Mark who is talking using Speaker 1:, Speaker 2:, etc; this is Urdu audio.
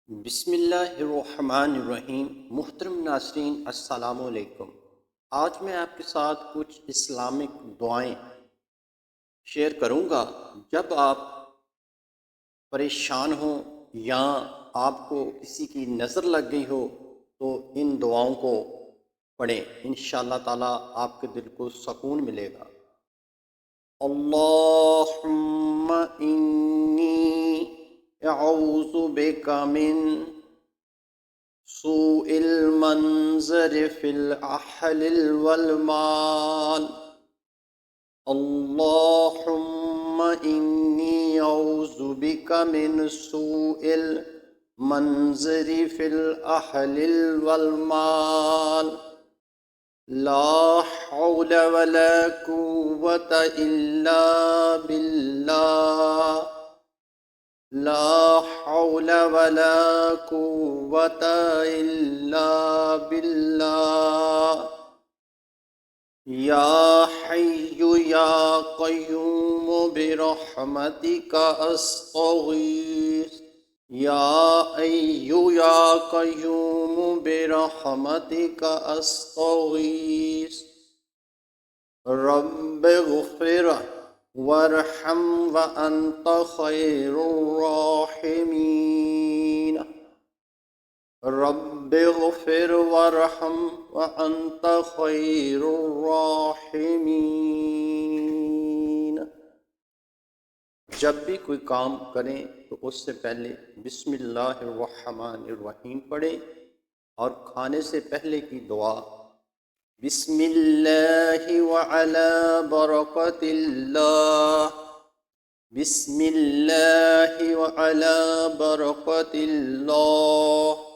Speaker 1: بسم اللہ الرحمن الرحیم۔ محترم ناظرین السلام علیکم۔ آج میں آپ کے ساتھ کچھ اسلامک دعائیں شیئر کروں گا۔ جب آپ پریشان ہوں یا آپ کو کسی کی نظر لگ گئی ہو تو ان دعاؤں کو پڑھیں، انشاءاللہ تعالی آپ کے دل کو سکون ملے گا۔ اللہم انی اعوذ بک من سوء المنظر فی الاہل والمال۔ اللہم انی اعوذ بک من سوء المنظر فی الاہل والمال۔ لا حول ولا قوة الا باللہ۔ لا حول ولا قوة الا باللہ۔ یا حی یا قیوم برحمتک استغیث۔ یا حی یا قیوم برحمتک استغیث۔ رب اغفر وارحم وانت خیر الراحمین۔ رب اغفر وارحم وانت خیر الراحمین۔ جب بھی کوئی کام کریں تو اس سے پہلے بسم اللہ الرحمن الرحیم پڑھیں، اور کھانے سے پہلے کی دعا بسم اللہ وعلی برکت اللہ۔ بسم اللہ وعلی برکت اللہ۔